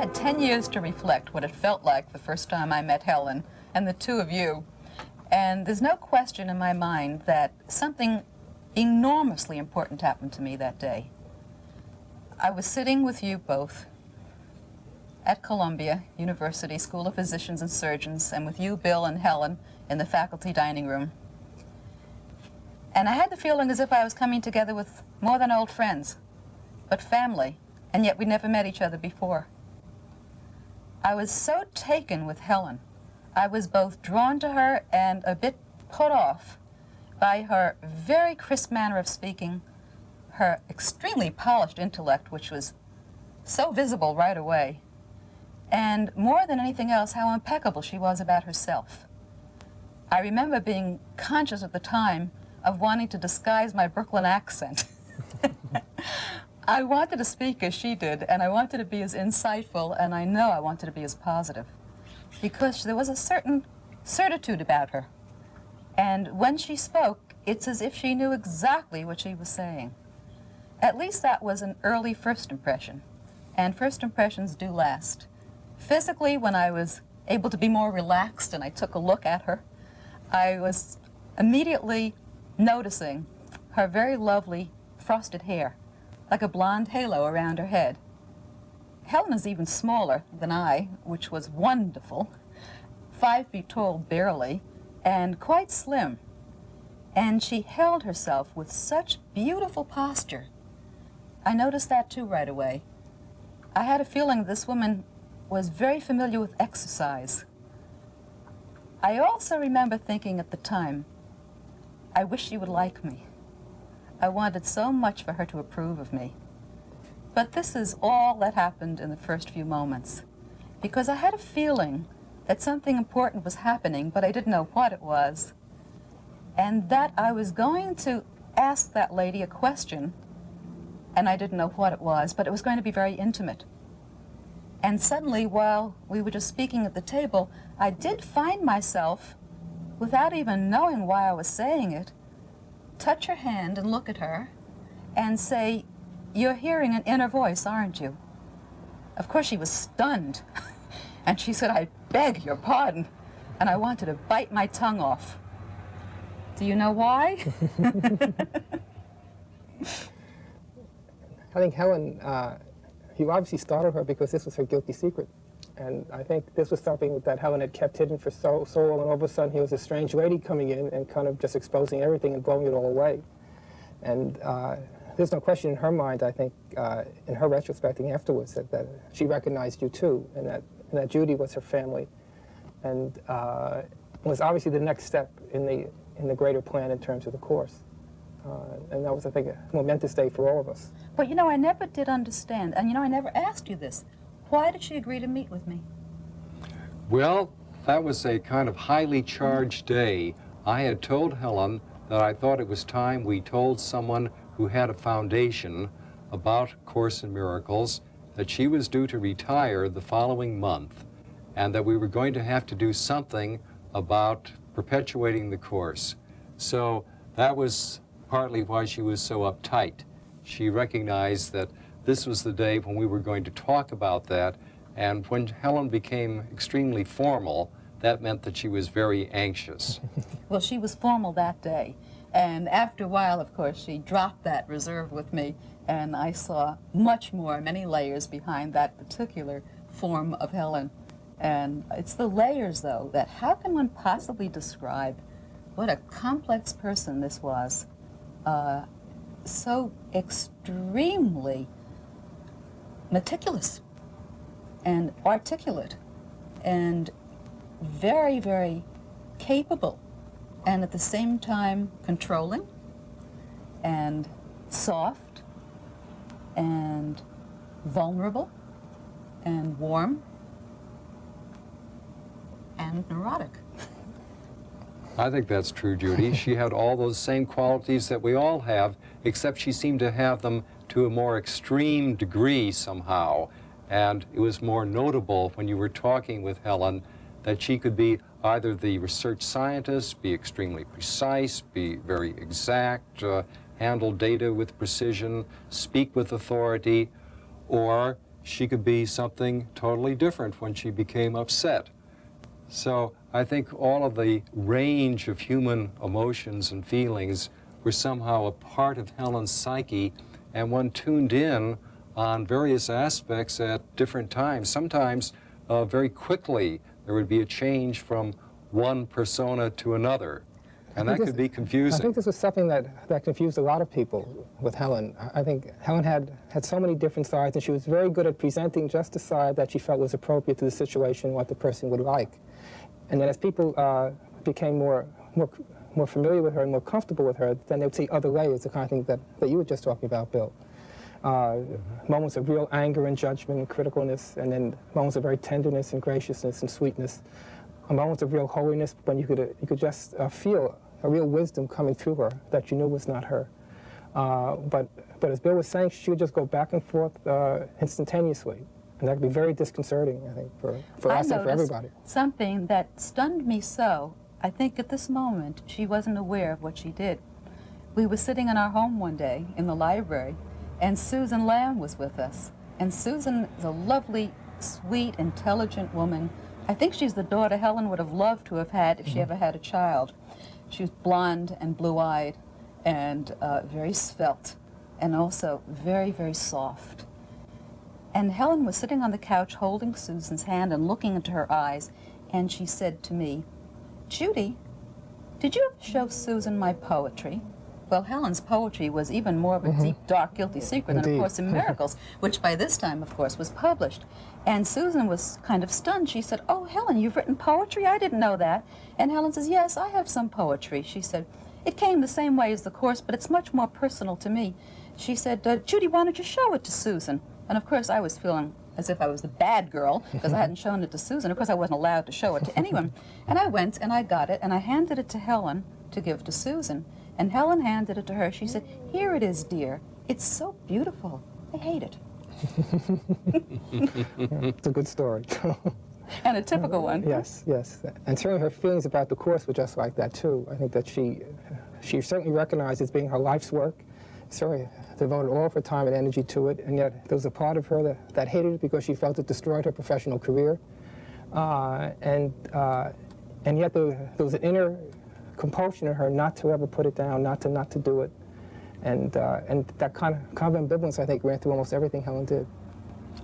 had 10 years to reflect what it felt like the first time I met Helen and the two of you. And there's no question in my mind that something enormously important happened to me that day. I was sitting with you both at Columbia University School of Physicians and Surgeons, and with you, Bill and Helen, in the faculty dining room. And I had the feeling as if I was coming together with more than old friends, but family, and yet we never met each other before. I was so taken with Helen. I was both drawn to her and a bit put off by her very crisp manner of speaking, her extremely polished intellect, which was so visible right away, and more than anything else, how impeccable she was about herself. I remember being conscious at the time of wanting to disguise my Brooklyn accent. I wanted to speak as she did, and I wanted to be as insightful, and I know I wanted to be as positive, because there was a certain certitude about her. And when she spoke, it's as if she knew exactly what she was saying. At least that was an early first impression, and first impressions do last. Physically, when I was able to be more relaxed and I took a look at her, I was immediately noticing her very lovely frosted hair, like a blonde halo around her head. Helen is even smaller than I, which was wonderful, 5 feet tall barely, and quite slim. And she held herself with such beautiful posture. I noticed that too right away. I had a feeling this woman was very familiar with exercise. I also remember thinking at the time, I wish she would like me. I wanted so much for her to approve of me. But this is all that happened in the first few moments, because I had a feeling that something important was happening, but I didn't know what it was, and that I was going to ask that lady a question, and I didn't know what it was, but it was going to be very intimate. And suddenly, while we were just speaking at the table, I did find myself, without even knowing why I was saying it, touch her hand and look at her and say, "You're hearing an inner voice, aren't you?" Of course, she was stunned. And she said, "I beg your pardon." And I wanted to bite my tongue off. Do you know why? I think Helen, you obviously startled her because this was her guilty secret. And I think this was something that Helen had kept hidden for so long, and all of a sudden here was a strange lady coming in and kind of just exposing everything and blowing it all away. And there's no question in her mind, I think, in her retrospecting afterwards, that she recognized you too, and that Judy was her family. And it was obviously the next step in the greater plan in terms of the course. And that was, I think, a momentous day for all of us. But you know, I never did understand, and you know, I never asked you this. Why did she agree to meet with me? Well, that was a kind of highly charged day. I had told Helen that I thought it was time we told someone who had a foundation about Course in Miracles that she was due to retire the following month, and that we were going to have to do something about perpetuating the Course. So that was partly why she was so uptight. She recognized that this was the day when we were going to talk about that, and when Helen became extremely formal, that meant that she was very anxious. Well, she was formal that day, and after a while, of course, she dropped that reserve with me, and I saw much more, many layers behind that particular form of Helen. And it's the layers, though, that how can one possibly describe what a complex person this was? So extremely meticulous and articulate and very, very capable, and at the same time controlling and soft and vulnerable and warm and neurotic. I think that's true, Judy. She had all those same qualities that we all have, except she seemed to have them to a more extreme degree somehow. And it was more notable when you were talking with Helen that she could be either the research scientist, be extremely precise, be very exact, handle data with precision, speak with authority, or she could be something totally different when she became upset. So I think all of the range of human emotions and feelings were somehow a part of Helen's psyche, and one tuned in on various aspects at different times. Sometimes very quickly there would be a change from one persona to another, and that could be confusing. I think this was something that confused a lot of people with Helen. I think Helen had so many different sides, and she was very good at presenting just the side that she felt was appropriate to the situation, what the person would like. And then as people became more familiar with her and more comfortable with her, then they would see other layers, the kind of thing that you were just talking about, Bill. Moments of real anger and judgment and criticalness, and then moments of very tenderness and graciousness and sweetness. Moments of real holiness when you could just feel a real wisdom coming through her that you knew was not her. But as Bill was saying, she would just go back and forth instantaneously. And that could be very disconcerting, I think, for us and for everybody. Something that stunned me so. I think at this moment she wasn't aware of what she did. We were sitting in our home one day in the library, and Susan Lamb was with us. And Susan is a lovely, sweet, intelligent woman. I think she's the daughter Helen would have loved to have had if she ever had a child. She was blonde and blue-eyed and very svelte, and also very, very soft. And Helen was sitting on the couch holding Susan's hand and looking into her eyes, and she said to me, "Judy, did you ever show Susan my poetry?" Well, Helen's poetry was even more of a deep, dark, guilty secret than A Course in Miracles, which by this time, of course, was published. And Susan was kind of stunned. She said, "Oh, Helen, you've written poetry? I didn't know that." And Helen says, "Yes, I have some poetry." She said, "It came the same way as the Course, but it's much more personal to me." She said, "Judy, why don't you show it to Susan?" And of course, I was feeling as if I was the bad girl because I hadn't shown it to Susan. Of course, I wasn't allowed to show it to anyone. And I went and I got it and I handed it to Helen to give to Susan. And Helen handed it to her. She said, "Here it is, dear. It's so beautiful. I hate it." It's a good story. And a typical one. Yes, yes. And certainly her feelings about the Course were just like that, too. I think that she certainly recognized it as being her life's work, certainly devoted all of her time and energy to it, and yet there was a part of her that hated it because she felt it destroyed her professional career. And yet there was an inner compulsion in her not to ever put it down, not to do it. And that kind of ambivalence, I think, ran through almost everything Helen did.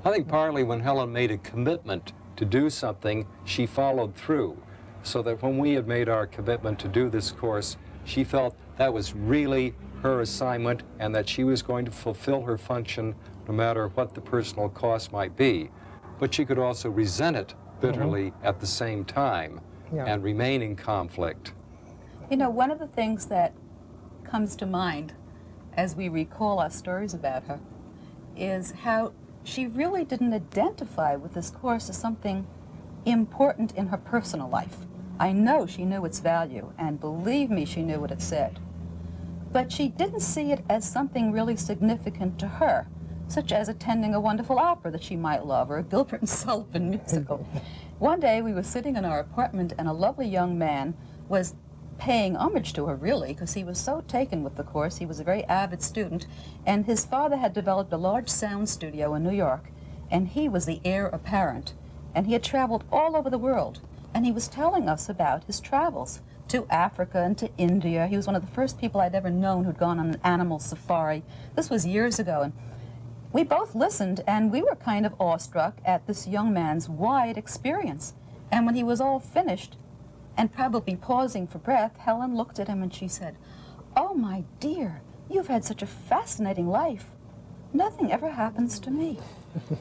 I think partly when Helen made a commitment to do something, she followed through. So that when we had made our commitment to do this course, she felt that was really her assignment and that she was going to fulfill her function no matter what the personal cost might be. But she could also resent it bitterly at the same time and remain in conflict. You know, one of the things that comes to mind as we recall our stories about her is how she really didn't identify with this course as something important in her personal life. I know she knew its value, and believe me, she knew what it said. But she didn't see it as something really significant to her, such as attending a wonderful opera that she might love, or a Gilbert and Sullivan musical. One day we were sitting in our apartment, and a lovely young man was paying homage to her, really, because he was so taken with the course. He was a very avid student, and his father had developed a large sound studio in New York, and he was the heir apparent, and he had traveled all over the world, and he was telling us about his travels to Africa and to India. He was one of the first people I'd ever known who'd gone on an animal safari. This was years ago, and we both listened, and we were kind of awestruck at this young man's wide experience. And when he was all finished, and probably pausing for breath, Helen looked at him and she said, "Oh, my dear, you've had such a fascinating life. Nothing ever happens to me."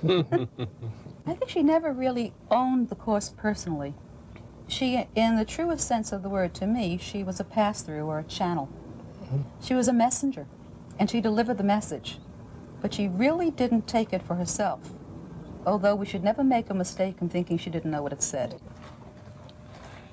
I think she never really owned the course personally. She, in the truest sense of the word to me, she was a pass-through or a channel. She was a messenger, and she delivered the message. But she really didn't take it for herself, although we should never make a mistake in thinking she didn't know what it said.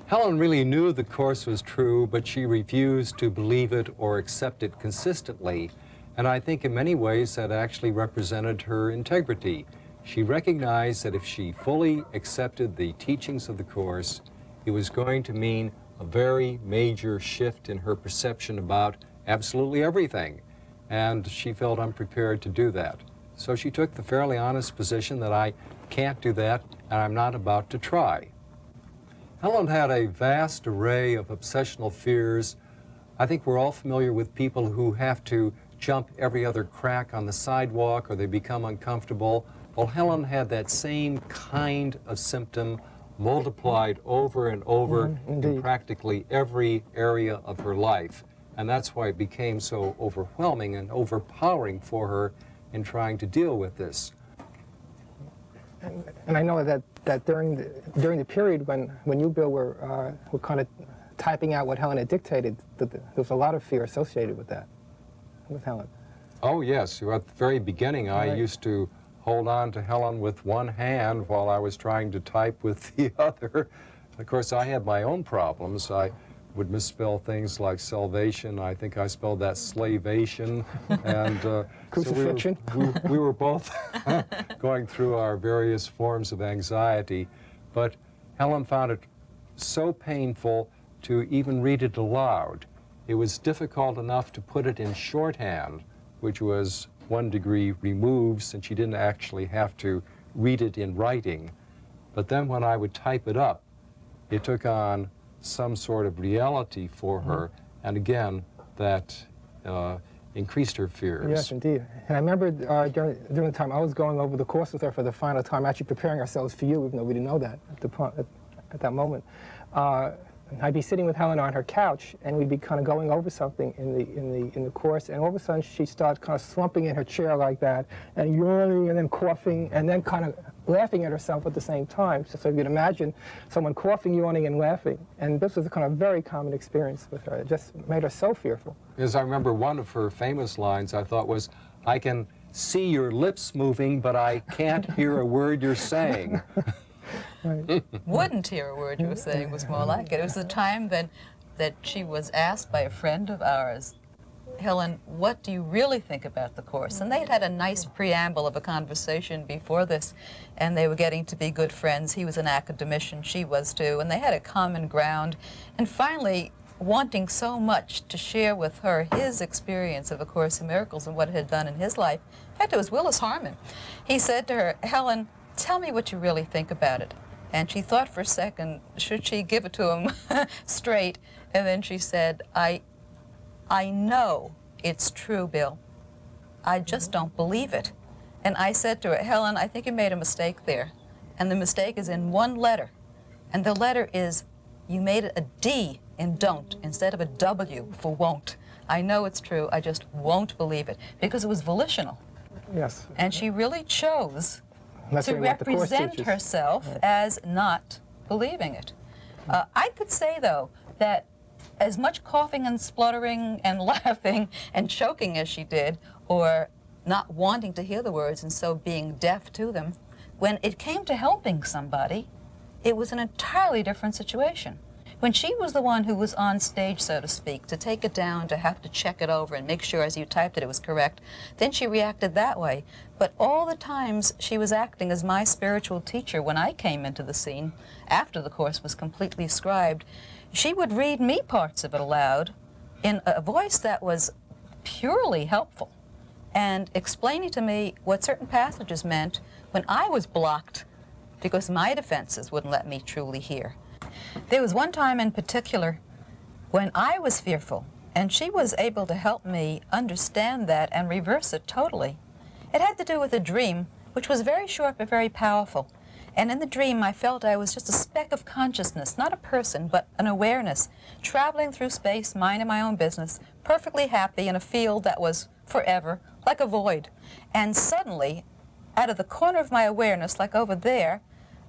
Helen really knew the course was true, but she refused to believe it or accept it consistently. And I think in many ways that actually represented her integrity. She recognized that if she fully accepted the teachings of the course, it was going to mean a very major shift in her perception about absolutely everything. And she felt unprepared to do that. So she took the fairly honest position that I can't do that and I'm not about to try. Helen had a vast array of obsessional fears. I think we're all familiar with people who have to jump every other crack on the sidewalk or they become uncomfortable. Well, Helen had that same kind of symptom multiplied over and over in practically every area of her life. And that's why it became so overwhelming and overpowering for her in trying to deal with this. And I know that during the period when you, Bill, were kind of typing out what Helen had dictated, there was a lot of fear associated with that, with Helen. Oh, yes. At the very beginning, I used to hold on to Helen with one hand while I was trying to type with the other. Of course, I had my own problems. I would misspell things like salvation. I think I spelled that slavation. And crucifixion. So we were both going through our various forms of anxiety. But Helen found it so painful to even read it aloud. It was difficult enough to put it in shorthand, which was 1 degree removed since she didn't actually have to read it in writing. But then when I would type it up, it took on some sort of reality for her, and again, that increased her fears. Yes, indeed. And I remember during the time I was going over the course with her for the final time, actually preparing ourselves for you, even though we didn't know that at that moment. I'd be sitting with Helen on her couch, and we'd be kind of going over something in the course, and all of a sudden she starts kind of slumping in her chair like that, and yawning, and then coughing, and then kind of laughing at herself at the same time. So you can imagine someone coughing, yawning, and laughing. And this was a kind of very common experience with her. It just made her so fearful. As I remember, one of her famous lines I thought was, "I can see your lips moving, but I can't hear a word you're saying." Right. Wouldn't hear a word you were saying was more like it. It was the time that she was asked by a friend of ours, "Helen, what do you really think about the course?" And they had had a nice preamble of a conversation before this, and they were getting to be good friends. He was an academician, she was too, and they had a common ground. And finally, wanting so much to share with her his experience of A Course in Miracles and what it had done in his life, in fact, it was Willis Harmon. He said to her, "Helen, tell me what you really think about it." And she thought for a second, should she give it to him straight? And then she said, I know it's true, Bill. I just don't believe it." And I said to her, "Helen, I think you made a mistake there. And the mistake is in one letter. And the letter is, you made it a D in don't instead of a W for won't. I know it's true, I just won't believe it." Because it was volitional. Yes. And she really chose That's to really what the Course represent teaches. herself as not believing it. I could say, though, that as much coughing and spluttering and laughing and choking as she did, or not wanting to hear the words and so being deaf to them, when it came to helping somebody, it was an entirely different situation. When she was the one who was on stage, so to speak, to take it down, to have to check it over and make sure as you typed it was correct, then she reacted that way. But all the times she was acting as my spiritual teacher when I came into the scene, after the course was completely scribed, she would read me parts of it aloud in a voice that was purely helpful and explaining to me what certain passages meant when I was blocked because my defenses wouldn't let me truly hear. There was one time in particular when I was fearful, and she was able to help me understand that and reverse it totally. It had to do with a dream, which was very short but very powerful. And in the dream, I felt I was just a speck of consciousness, not a person, but an awareness, traveling through space, minding my own business, perfectly happy in a field that was forever, like a void. And suddenly, out of the corner of my awareness, like over there,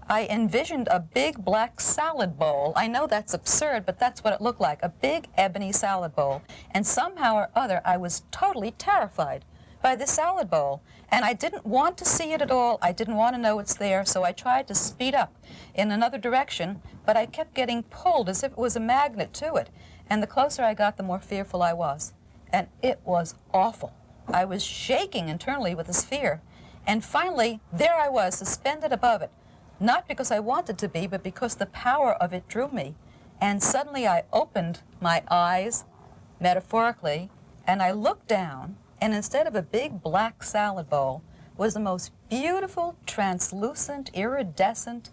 I envisioned a big black salad bowl. I know that's absurd, but that's what it looked like, a big ebony salad bowl. And somehow or other, I was totally terrified by the salad bowl. And I didn't want to see it at all. I didn't want to know it's there, so I tried to speed up in another direction, but I kept getting pulled as if it was a magnet to it. And the closer I got, the more fearful I was. And it was awful. I was shaking internally with this fear. And finally, there I was, suspended above it. Not because I wanted to be, but because the power of it drew me. And suddenly I opened my eyes, metaphorically, and I looked down, and instead of a big black salad bowl, was the most beautiful, translucent, iridescent,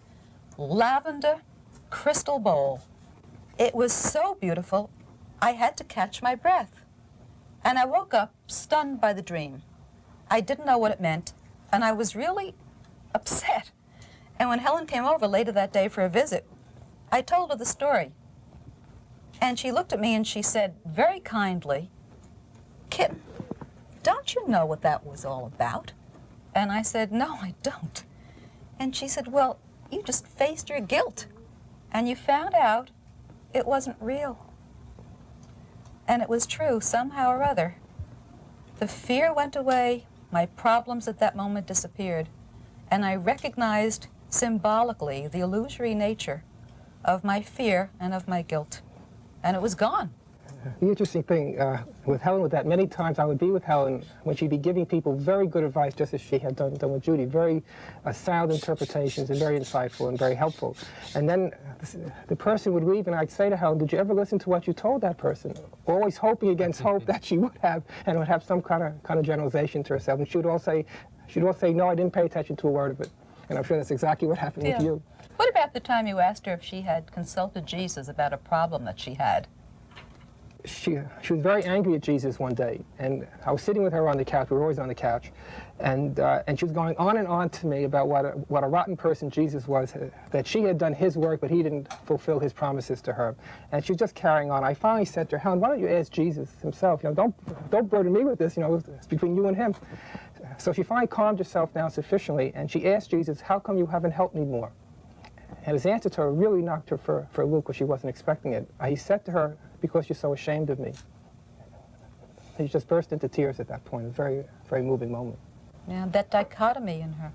lavender crystal bowl. It was so beautiful, I had to catch my breath. And I woke up stunned by the dream. I didn't know what it meant, and I was really upset. And when Helen came over later that day for a visit, I told her the story. And she looked at me and she said very kindly, "Kitten, don't you know what that was all about?" And I said, "No, I don't." And she said, "Well, you just faced your guilt, and you found out it wasn't real." And it was true somehow or other. The fear went away, my problems at that moment disappeared, and I recognized symbolically the illusory nature of my fear and of my guilt, and it was gone. The interesting thing with Helen was that many times I would be with Helen when she'd be giving people very good advice, just as she had done with Judy, very sound interpretations and very insightful and very helpful. And then the person would leave and I'd say to Helen, "Did you ever listen to what you told that person?" Always hoping against hope that she would have, and would have some kind of generalization to herself. And she would all say, "No, I didn't pay attention to a word of it." And I'm sure that's exactly what happened with you. What about the time you asked her if she had consulted Jesus about a problem that she had? She was very angry at Jesus one day, and I was sitting with her on the couch. We were always on the couch, and she was going on and on to me about what a rotten person Jesus was, that she had done his work, but he didn't fulfill his promises to her. And she was just carrying on. I finally said to her, "Helen, why don't you ask Jesus himself? Don't burden me with this. It's between you and him." So she finally calmed herself down sufficiently, and she asked Jesus, "How come you haven't helped me more?" And his answer to her really knocked her for a loop, because she wasn't expecting it. He said to her, "Because you're so ashamed of me." He just burst into tears at that point. A very, very moving moment. Yeah, that dichotomy in her,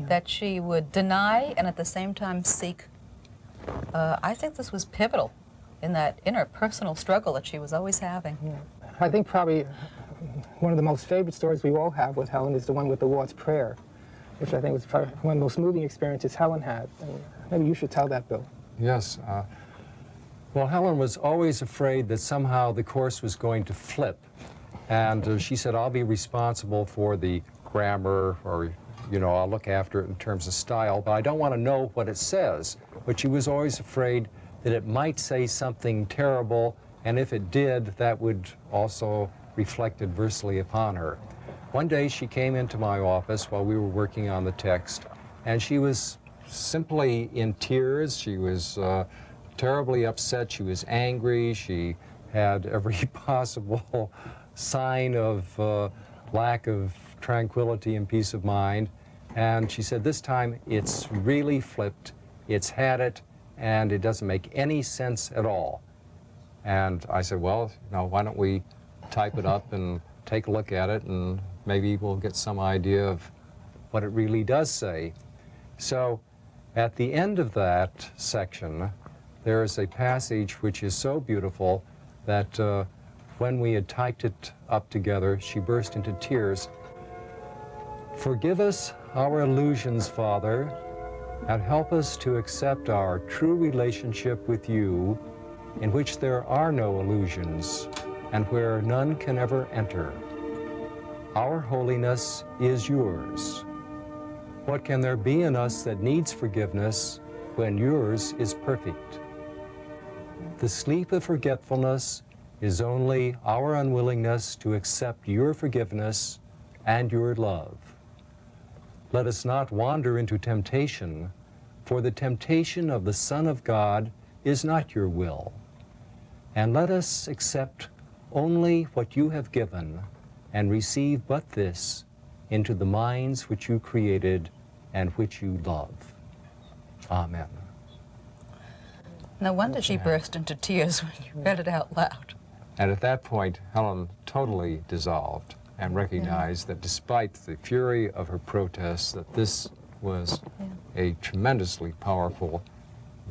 that she would deny and at the same time seek. I think this was pivotal in that inner personal struggle that she was always having. Yeah. I think probably one of the most favorite stories we all have with Helen is the one with the Lord's Prayer, which I think was probably one of the most moving experiences Helen had. And maybe you should tell that, Bill. Yes. Well, Helen was always afraid that somehow the course was going to flip. And she said, "I'll be responsible for the grammar, or, I'll look after it in terms of style, but I don't want to know what it says." But she was always afraid that it might say something terrible, and if it did, that would also reflect adversely upon her. One day she came into my office while we were working on the text, and she was simply in tears. She was terribly upset. She was angry. She had every possible sign of lack of tranquility and peace of mind. And she said, "This time it's really flipped. It's had it, and it doesn't make any sense at all." And I said, "Well, why don't we type it up and take a look at it, and maybe we'll get some idea of what it really does say." So at the end of that section, there is a passage which is so beautiful that when we had typed it up together, she burst into tears. "Forgive us our illusions, Father, and help us to accept our true relationship with you, in which there are no illusions and where none can ever enter. Our holiness is yours. What can there be in us that needs forgiveness when yours is perfect? The sleep of forgetfulness is only our unwillingness to accept your forgiveness and your love. Let us not wander into temptation, for the temptation of the Son of God is not your will. And let us accept only what you have given, and receive but this into the minds which you created and which you love. Amen." No wonder she burst into tears when you read it out loud. And at that point, Helen totally dissolved and recognized that despite the fury of her protests, that this was a tremendously powerful,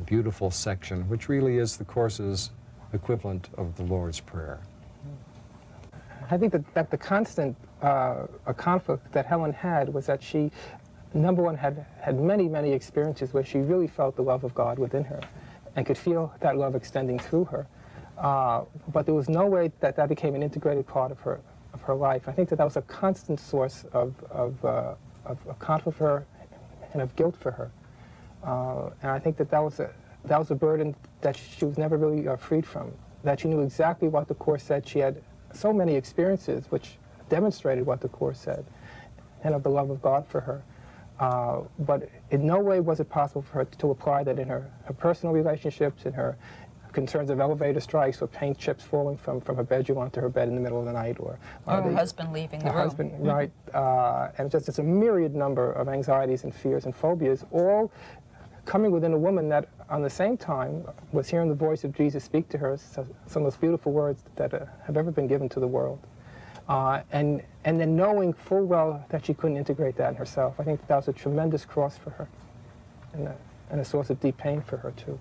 beautiful section, which really is the course's equivalent of the Lord's Prayer. I think that the constant conflict that Helen had was that she, number one, had many, many experiences where she really felt the love of God within her and could feel that love extending through her. But there was no way that became an integrated part of her life. I think that was a constant source of of conflict for her and of guilt for her. And I think that was a burden that she was never really freed from, that she knew exactly what the Course said. She had so many experiences which demonstrated what the Course said and of the love of God for her. But in no way was it possible for her to apply that in her personal relationships, in her concerns of elevator strikes or paint chips falling from her bedroom onto her bed in the middle of the night, or her husband leaving the room. Husband, right. And just a myriad number of anxieties and fears and phobias, all coming within a woman that, on the same time, was hearing the voice of Jesus speak to her, some of the most beautiful words that have ever been given to the world. And then knowing full well that she couldn't integrate that in herself. I think that was a tremendous cross for her, and a source of deep pain for her, too.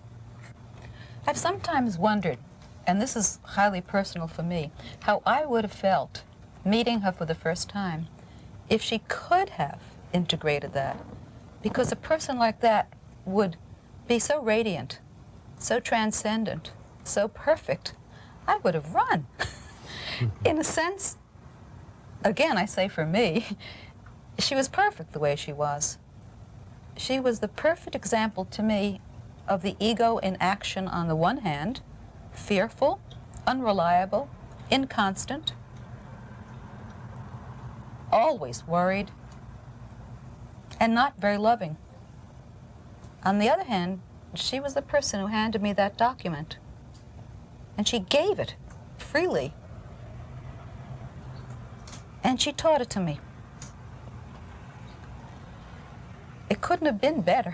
I've sometimes wondered, and this is highly personal for me, how I would have felt meeting her for the first time if she could have integrated that. Because a person like that would be so radiant, so transcendent, so perfect. I would have run. In a sense, again, I say for me, she was perfect the way she was. She was the perfect example to me of the ego in action on the one hand, fearful, unreliable, inconstant, always worried, and not very loving. On the other hand, she was the person who handed me that document, and she gave it freely, and she taught it to me. It couldn't have been better.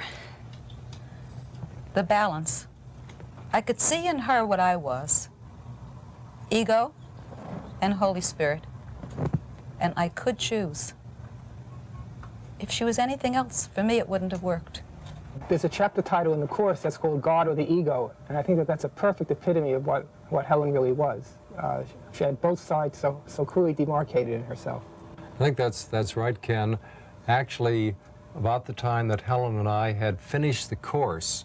The balance. I could see in her what I was, ego and Holy Spirit, and I could choose. If she was anything else, for me it wouldn't have worked. There's a chapter title in the Course that's called God or the Ego, and I think that that's a perfect epitome of what Helen really was. She had both sides so clearly demarcated in herself. I think that's right, Ken. Actually, about the time that Helen and I had finished the course,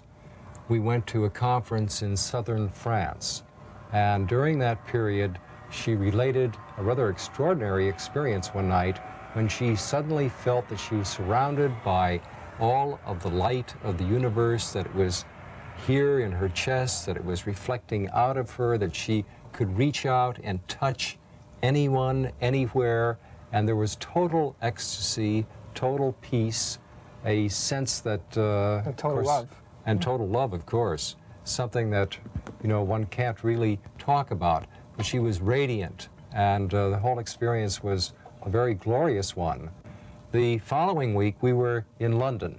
we went to a conference in southern France. And during that period, she related a rather extraordinary experience one night when she suddenly felt that she was surrounded by all of the light of the universe, that it was here in her chest, that it was reflecting out of her, that she could reach out and touch anyone, anywhere, and there was total ecstasy, total peace, a sense that... total love. And total love, of course, something that, you know, one can't really talk about. But she was radiant, and the whole experience was a very glorious one. The following week, we were in London,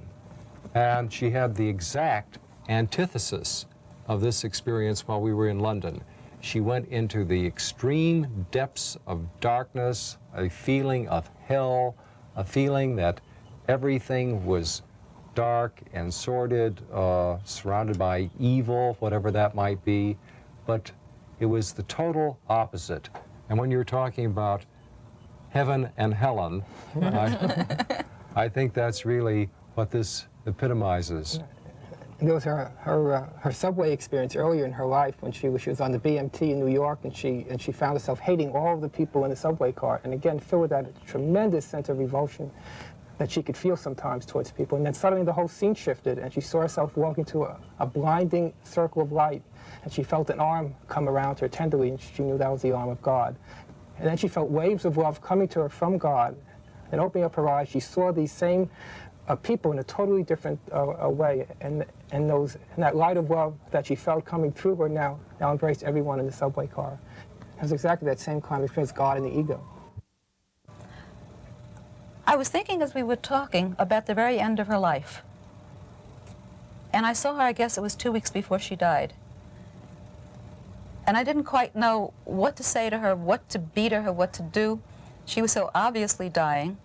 and she had the exact antithesis of this experience while we were in London. She went into the extreme depths of darkness, a feeling of hell, a feeling that everything was dark and sordid, surrounded by evil, whatever that might be, but it was the total opposite. And when you're talking about heaven and Helen, I think that's really what this epitomizes. There was her subway experience earlier in her life when she was on the BMT in New York, and she found herself hating all of the people in the subway car, and again filled with that tremendous sense of revulsion that she could feel sometimes towards people. And then suddenly the whole scene shifted, and she saw herself walking to a blinding circle of light, and she felt an arm come around her tenderly, and she knew that was the arm of God. And then she felt waves of love coming to her from God, and opening up her eyes, she saw these same people in a totally different way, and that light of love that she felt coming through her now embraced everyone in the subway car. It was exactly that same kind of experience, God and the ego. I was thinking as we were talking about the very end of her life. And I saw her, I guess it was 2 weeks before she died. And I didn't quite know what to say to her, what to be to her, what to do. She was so obviously dying,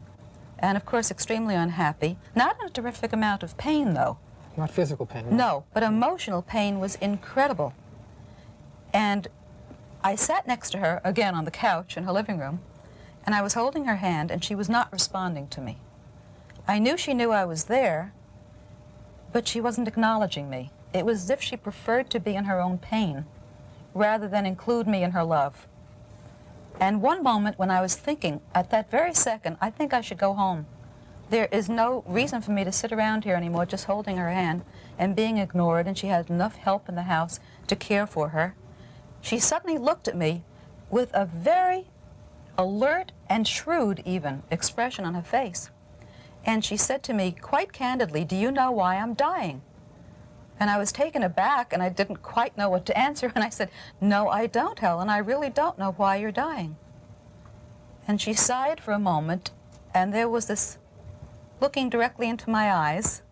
and of course extremely unhappy. Not in a terrific amount of pain, though. Not physical pain. No, but emotional pain was incredible. And I sat next to her, again on the couch in her living room, and I was holding her hand, and she was not responding to me. I knew she knew I was there, but she wasn't acknowledging me. It was as if she preferred to be in her own pain rather than include me in her love. And one moment when I was thinking, at that very second, I think I should go home. there is no reason for me to sit around here anymore just holding her hand and being ignored, and she had enough help in the house to care for her. She suddenly looked at me with a very alert and shrewd even expression on her face. And she said to me quite candidly, "Do you know why I'm dying?" And I was taken aback, and I didn't quite know what to answer. And I said, "No, I don't, Helen. I really don't know why you're dying." And she sighed for a moment, and there was this looking directly into my eyes.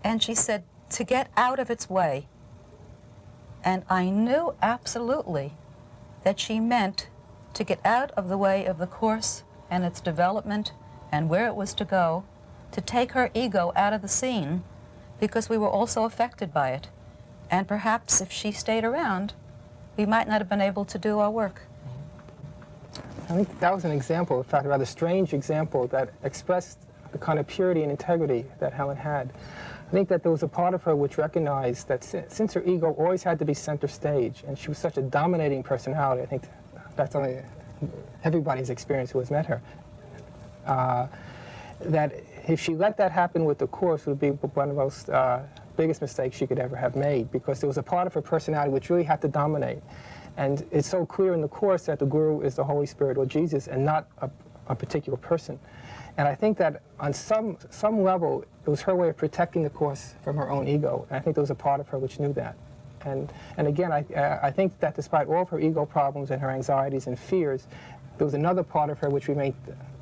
And she said, "To get out of its way." And I knew absolutely that she meant to get out of the way of the course and its development and where it was to go, to take her ego out of the scene, because we were also affected by it. And perhaps if she stayed around, we might not have been able to do our work. I think that was an example, in fact, a rather strange example that expressed the kind of purity and integrity that Helen had. I think that there was a part of her which recognized that since her ego always had to be center stage, and she was such a dominating personality, I think that's only everybody's experience who has met her, that if she let that happen with the Course, it would be one of the most biggest mistakes she could ever have made, because there was a part of her personality which really had to dominate. And it's so clear in the Course that the Guru is the Holy Spirit or Jesus and not a particular person. And I think that on some level, it was her way of protecting the Course from her own ego. And I think there was a part of her which knew that. And again, I think that despite all of her ego problems and her anxieties and fears, there was another part of her which remained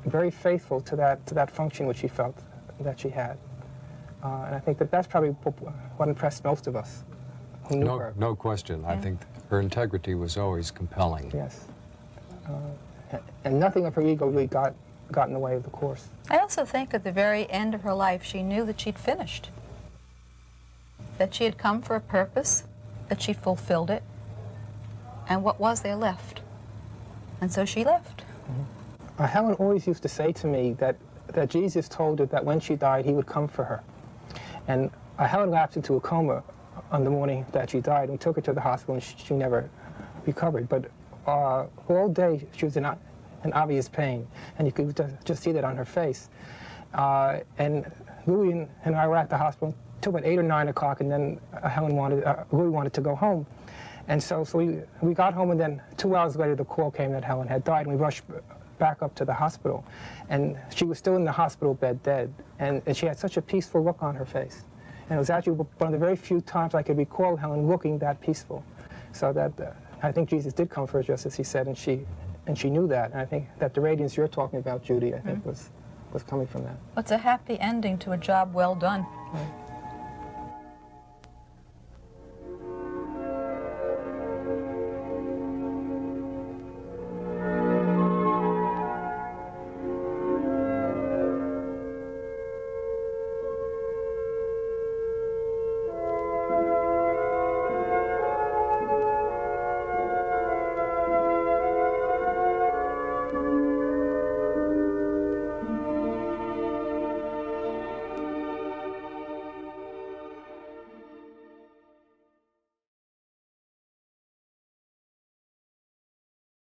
very faithful to that function which she felt that she had. And I think that that's probably what impressed most of us who knew her. No question. Yeah. I think her integrity was always compelling. Yes. And nothing of her ego really got in the way of the Course. I also think at the very end of her life, she knew that she'd finished, that she had come for a purpose, that she fulfilled it, and what was there left? And so she left. Mm-hmm. Helen always used to say to me that Jesus told her that when she died, he would come for her. And Helen lapsed into a coma on the morning that she died. We took her to the hospital, and she never recovered. But all day, she was in obvious pain, and you could just see that on her face. And Louis and I were at the hospital till about 8 or 9 o'clock, and then Louis wanted to go home. And so we got home, and then 2 hours later the call came that Helen had died, and we rushed back up to the hospital. And she was still in the hospital bed dead, and she had such a peaceful look on her face. And it was actually one of the very few times I could recall Helen looking that peaceful. So that I think Jesus did come for her, just as he said, and she knew that. And I think that the radiance you're talking about, Judy, I think was coming from that. It's a happy ending to a job well done. Right.